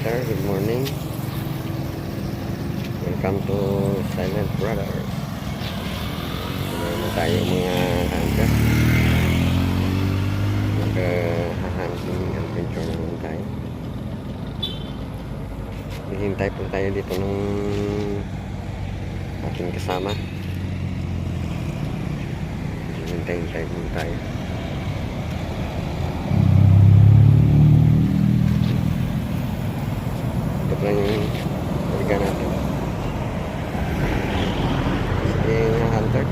hunter, good morning. Welcome to Silent Brothers. Ano tayo mga hunter? Mag-hunting adventure naman tayo. Hihintay po tayo dito ng ating kasama. Hihintay po tayo. Ito pa yung balikan natin. Sige nga hunter,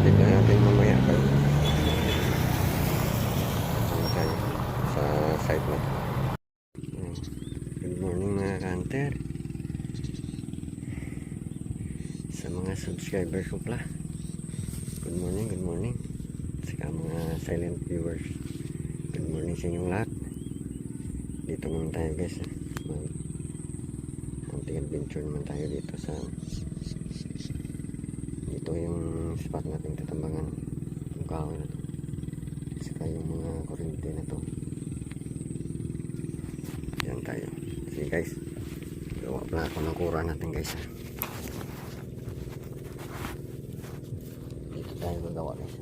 tignan natin mamaya pa. Sama tayo sa site na to. Good morning mga hunter. Sa mga subscribers ko pala, good morning, good morning. Saka mga silent viewers, good morning sa inyong lahat. Dito naman tayo guys, hunting adventure naman tayo dito sa dito yung spot natin tatambangan, yung kahoy na to, saka yung mga kuryente na to. Yan tayo. Sige guys, gawa pala ako ng kura natin guys. Dito tayo gagawa guys.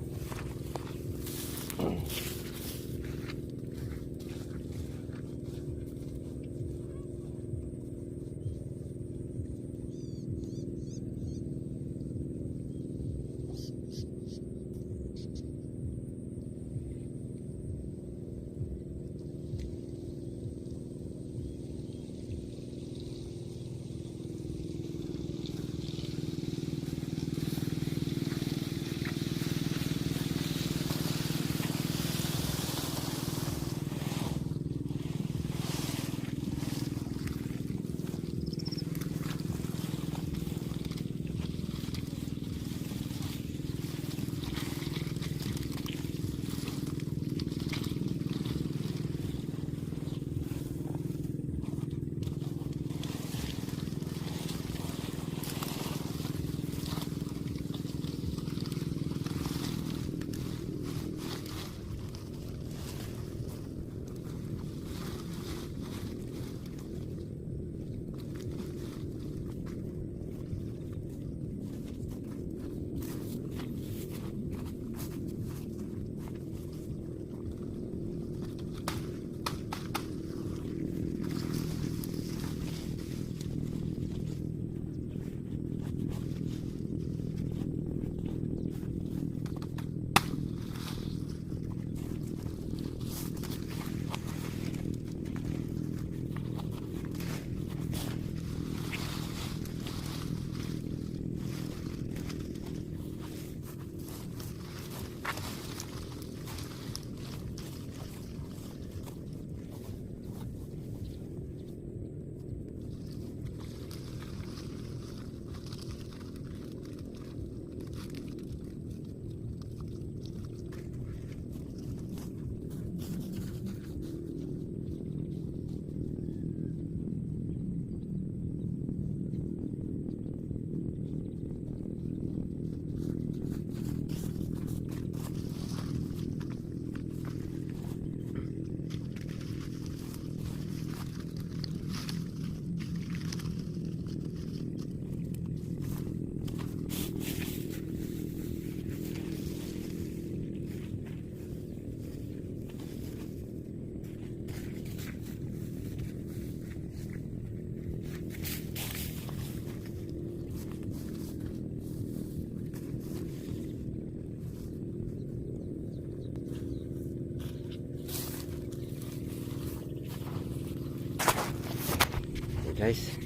Guys,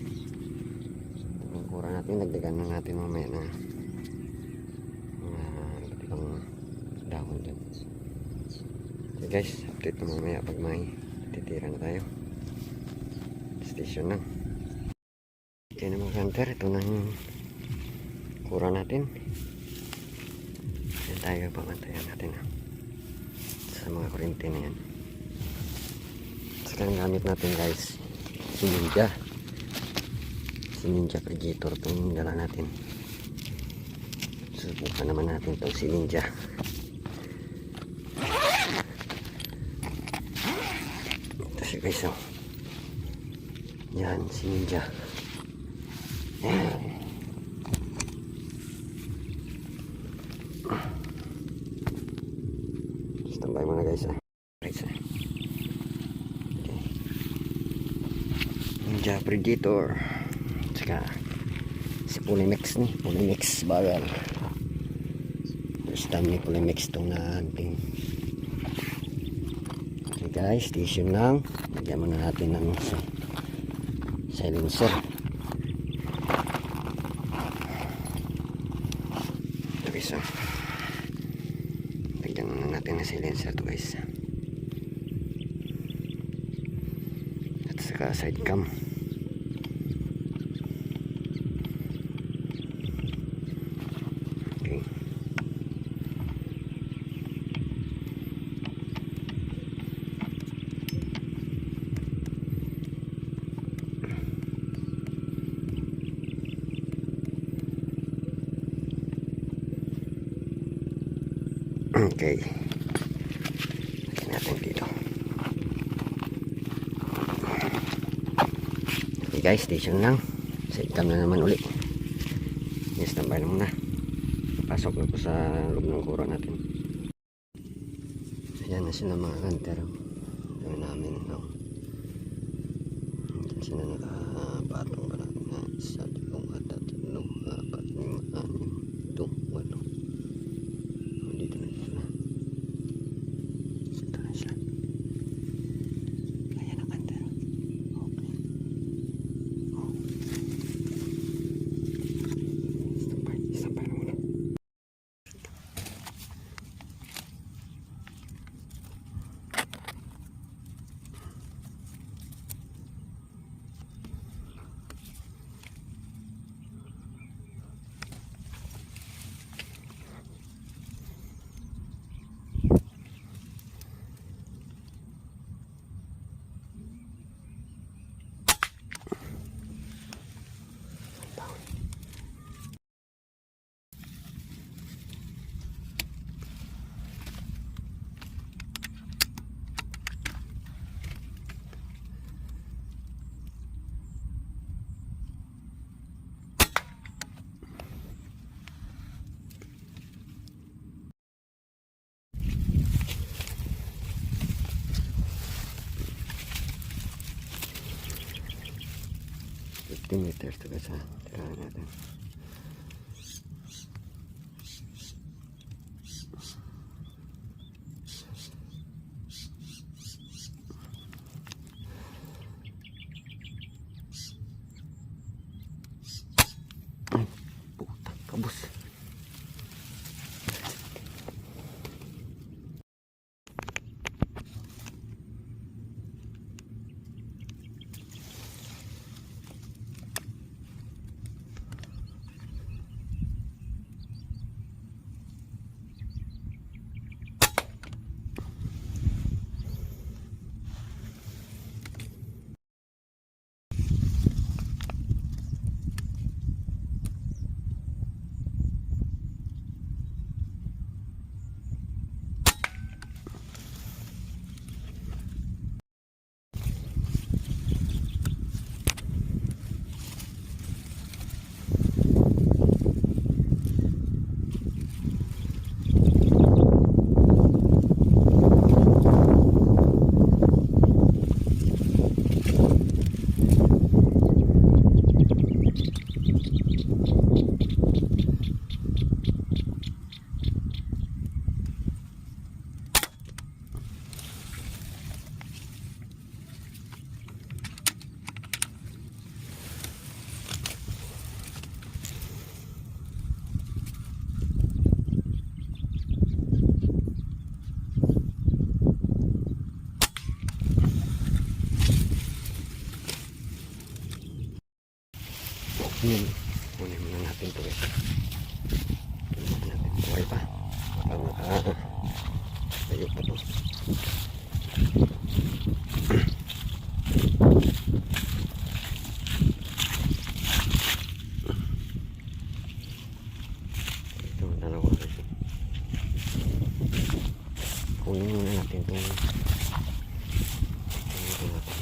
yung kura natin dagdagan na natin mamaya na iba't ibang dahon dyan. So guys, update na mamaya pag may titira na tayo. Station na. Okay na mga hunter, ito na yung kura natin. Yan tayo pamantayan natin sa mga kuryente na yan. Sekarang gamit natin guys si Ninja Predator itong dala natin. Subukan naman natin itong si Ninja. Ito siya guys. Yan, si Ninja. Yan. Standby muna guys ah. Right sir. Okay. Ninja Predator. Tsaka si Polymix ni. Polymix bagal. First time ni Polymix itong na-hunting. Okay guys, station lang. Lagyan muna natin ng silencer. Okay so. Lagyan muna natin ng silencer to guys. At saka side cam. Okay. Okay. Lagyan natin dito. Okay guys, station lang. Side cam na naman uli. Yes, tambay na muna. Pasok na po sa loob ng kura natin. Ayan na sila mga hunter. Gawin namin. No? Ayan sila nakapatong pa natin na isa, dalawang, tatlong, apat, lima, anim, ito, walo. Dito na sila. Dito na sila. Ayan ang hunter. Okay. Oh. Standby na muna. Meters to guys ha. Tirahan natin. Puta, kabus. Yun. Kunin muna natin ito guys. Kunin muna natin. Buhay pa. Baka tayo pa ito. Ito, dalawa guys. Kunin muna natin ito. Kunin natin.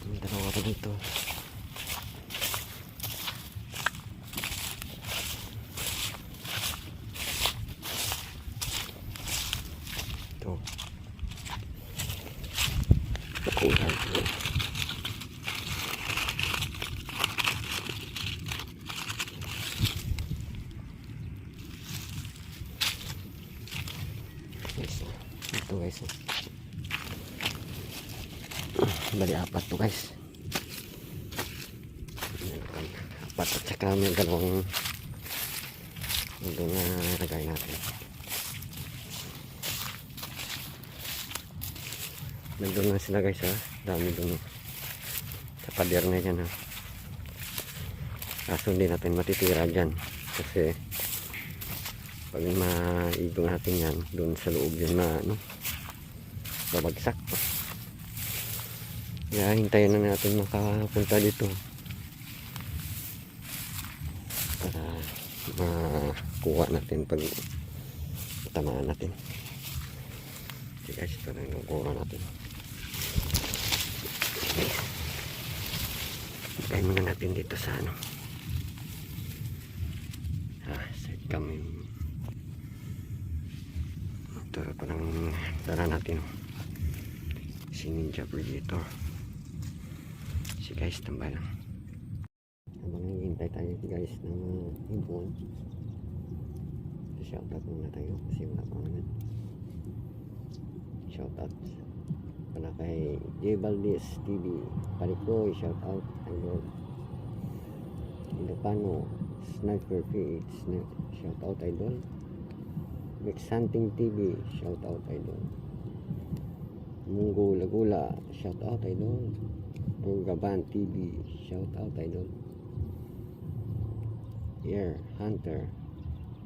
May dalawa pa dito. Ito. Nakuha ito. Ito guys. Bali apat to guys. Apat at saka may dalawang doon na nagay natin. Nandun na sila guys ha. Dami doon. Sa pader na dyan ha. Kaso hindi natin matitira dyan. Kasi pag maigong natin yan doon sa loob yun na ano, babagsak. Kaya hintayin na natin makapunta dito para makuha natin pag tamaan natin. Okay guys, ito na yung kuha natin. Hintayin muna natin dito sa ano, side cam. Ito parang dala natin si Ninja Predator. Si guys, tambay lang. Habang hihintay tayo guys ng ibon, shoutout muna tayo kasi wala pa naman. Shoutout para kay J. Valdez TV, Parikoy, shoutout idol. Ilocano Sniper PH, shoutout idol. Mix Hunting TV, shoutout idol. Mungo Lagula, shoutout idol. Gaban TV, shoutout idol. Air Hunter,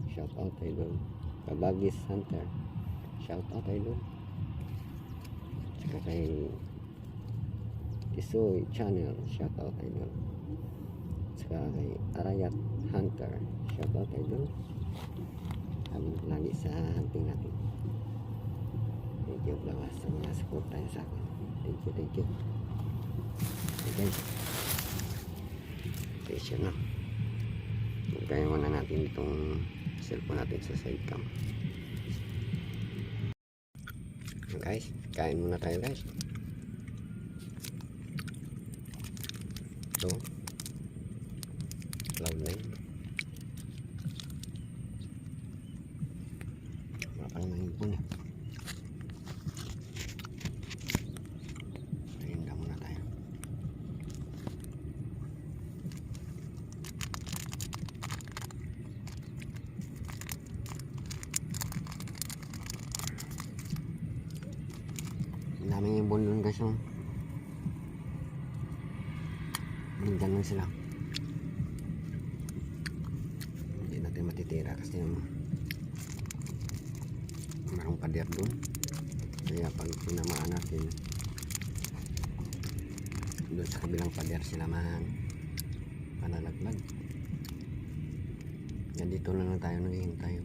shoutout idol. Kabagis Hunter, shoutout idol. Saka kay Tisoy Channel, shoutout idol. Saka kay Arayat Hunter, shoutout idol. Habang lagi sa hunting natin. Thank you vlogger sa mga support tayo sa akin. Thank you. Okay. Station na. Kaya muna natin itong cellphone natin sa side cam. Guys, kain muna tayo guys. Ito. Cloud9. Bakal main pun ya. Rinda muna tayo. Daming ibon dun guys. Nandyan lang sila. Hindi natin matitira kasi mayroong pader dun. Kaya pag tinamaan natin doon sa kabilang pader sila manalaglag. Yan, dito lang tayo naghihintay.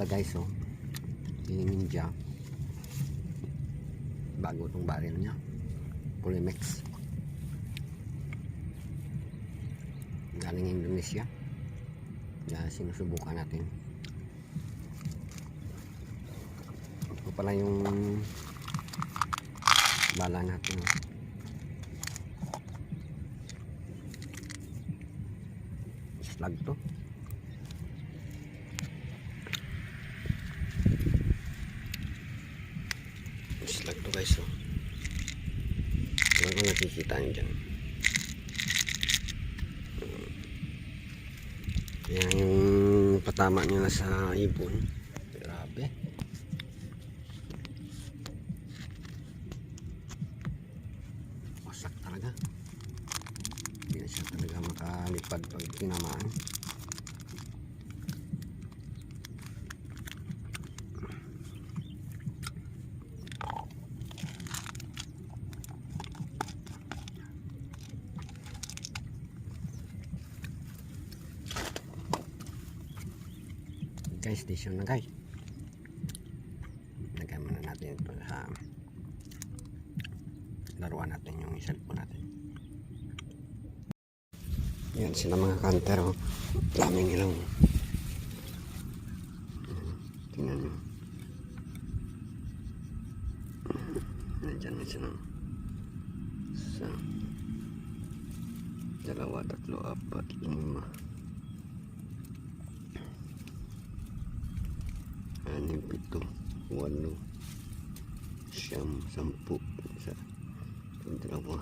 Guys, oh, si Ninja, bago itong baril niya, Polymex, galing Indonesia, na sinusubukan natin. Ito pala yung bala natin, oh. Slag to. Slag to guys, oh. Ano kung nakikita nyo dyan. Yan yung patama nyo na sa ibon. Grabe. Wasak talaga. Hindi na siya talaga makalipad pag tinamaan. guys, station na guys. Lagyan muna natin ito sa laruan natin yung cellphone natin. Yan sila mga kanter, oh. Daming ilaw. Tingnan nyo. Nandyan na sila. Isa, dalawa, tatlo, apat, lima, anim, pito, walo, siyam, sampu, isa, dalawa.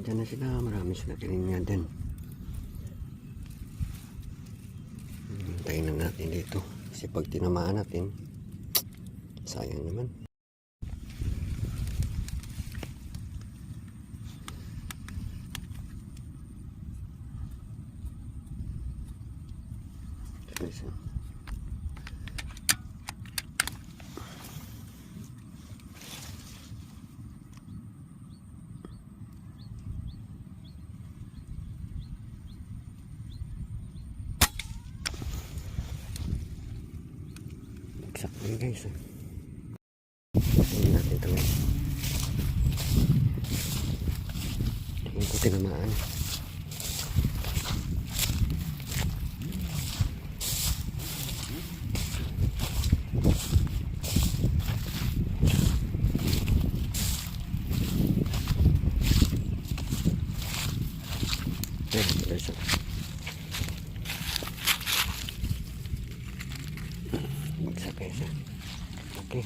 Diyan na sila, marami sila kininya din. Hintayin na natin dito kasi pag tinamaan natin, sayang naman. Guys, sakto yun guys. Tingnan natin ito guys. Tingnan ko tinamaan. Guys, bagsak guys. Okay.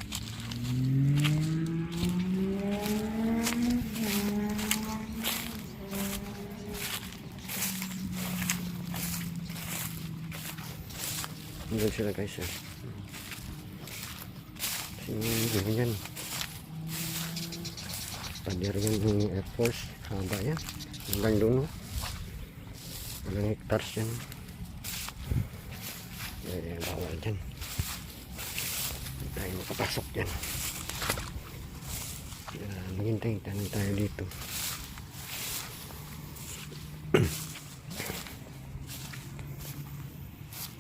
Hanggang sila guys. Sino yan? Padir yan yung Air Force. Haba yan. Hanggang doon. Ilang hectares yan. Bawal dyan. Hindi tayo makapasok dyan. Maghintay tayo dito.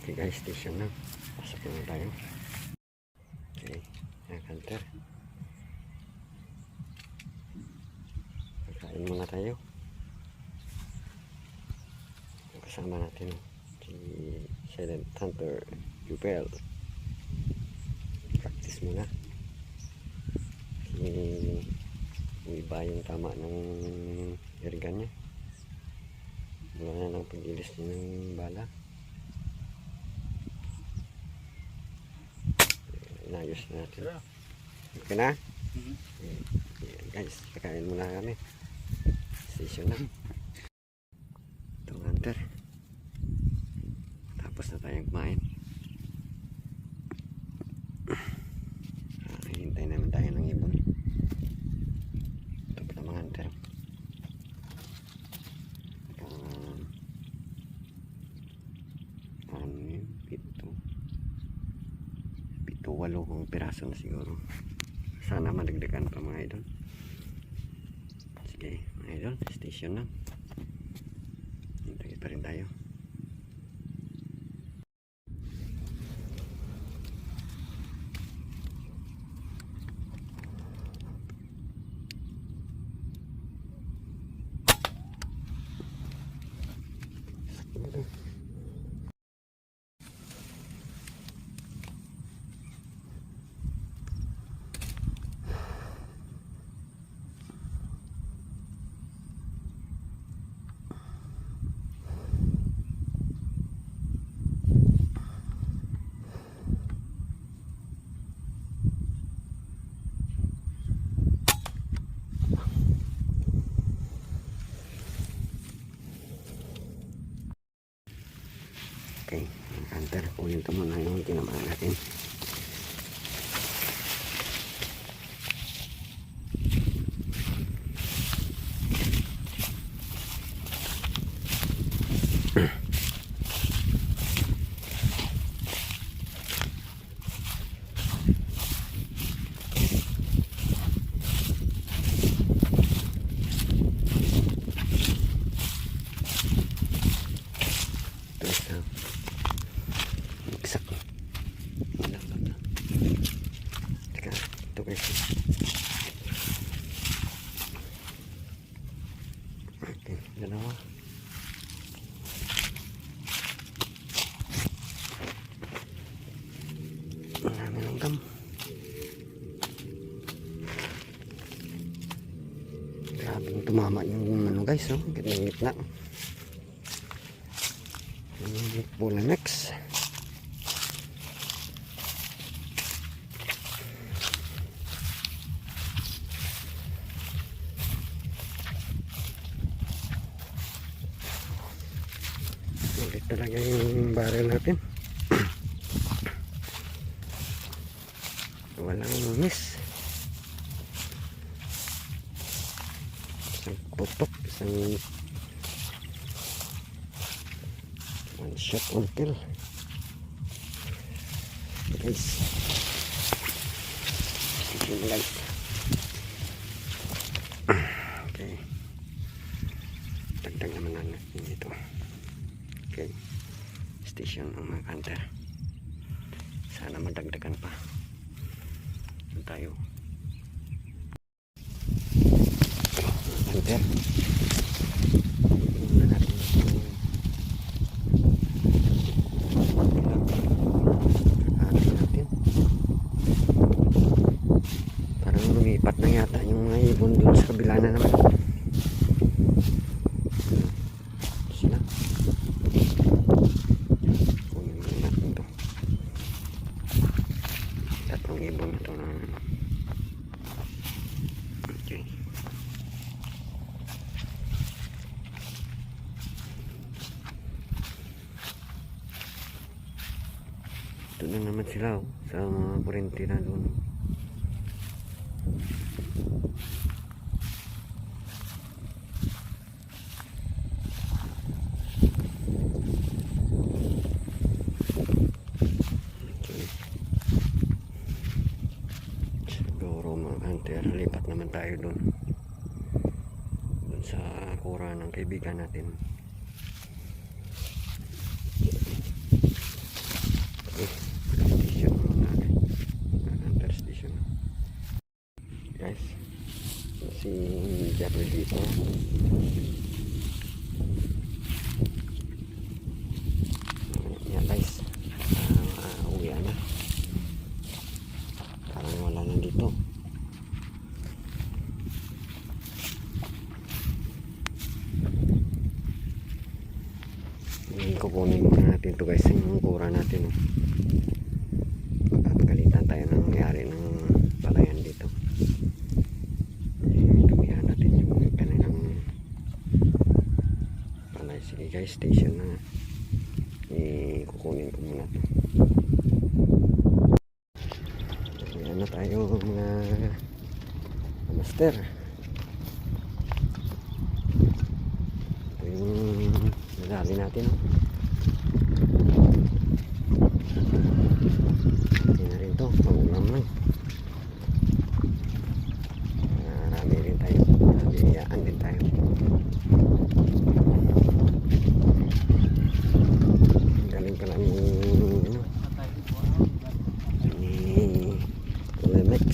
Okay guys, station na. Pasok na tayo. Okay, kanter. Kakain muna tayo. Kasama natin si Silent Hunter Jubel. Practice muna. Iba yung tama ng airgun niya. Wala na ng pag-ilis ng bala. Inayos na natin. Okay na? Guys, kakain muna kami. Station na. Itong hunter. Tapos na tayong kumain. Hintay naman tayo ng ibon. Ito pala mga hunter. Pito, walo kong piraso na siguro. Sana madagdagan pa mga idol. Sige mga idol, station na. Hintay pa rin tayo. Okay, hunter, kunin ito muna yung tinamaan natin. dito guys. Okay, dalawa. Ang namin langgam. Grabing tumama yung ano guys, no? Gitna. Yung Bulanex. Ulit talaga yung barrel natin. Walang miss. Isang putok, isang one shot on kill. Guys, station guys. Okay, dagdag naman natin dito. Okay, station ng mga hunter. Sana madagdagan pa. Doon tayo. Hunter. Tingnan natin ito. Natin. Parang lumipat na yata yung mga ibon doon sa kabila na naman. Sila. Kunin mo natin ito. Tatlong ibon na ito na. Okay. Ito na naman sila sa mga kurente na doon. Okay. Siguro mga hunter, lipat naman tayo doon. Doon sa kura ng kaibigan natin. Guys, si Jeffrey dito. Yan guys, uwi na. Parang wala na dito. Kukunin muna natin ito guys, yung kura natin. Pagkakagalitan tayo ng nangyari ng palayan dito. Tumihan natin yung kanilang palay. Sige guys, station na. Kukunin ko muna ito. Ayan na tayo mga master. Ito yung nadali natin. Hindi na rin ito, pangulam lang. Marami rin tayo, nabiyayaan din tayo. Galing pala ni ano, ni Lemex,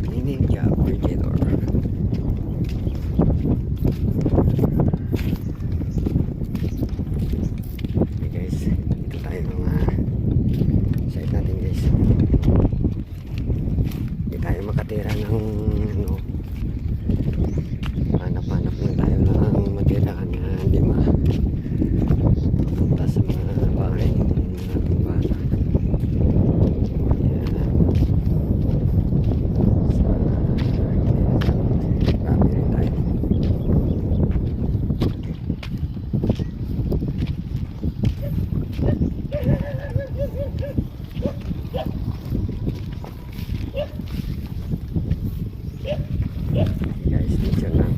ni Ninja Predator. Makatira ng ano, hanap-hanap na tayo ng matirahan na hindi mapunta sa mga bahay ng ating bata. Marami rin tayo. Guys, dito lang.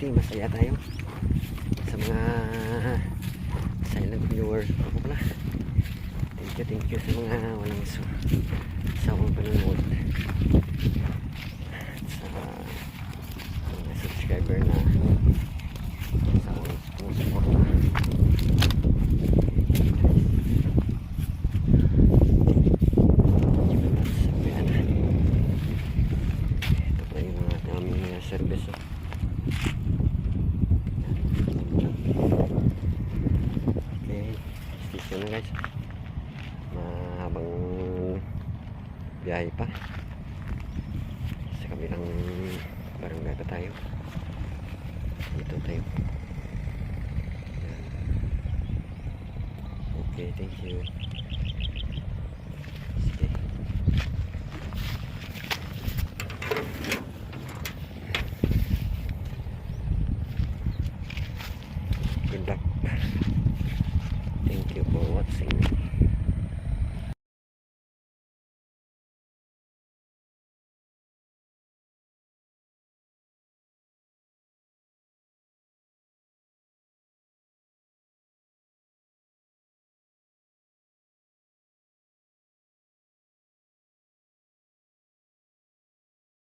happy, masaya tayo sa mga silent viewers. Ako pala, thank you sa mga walang sawang panonood, sa mga subscriber na sawang sumusuporta. Ito pa yung mga aming service. Okay, station na guys. Mahabang biyahe pa. Sa kabilang barangay pa tayo. Dito tayo. Yan. Okay, thank you.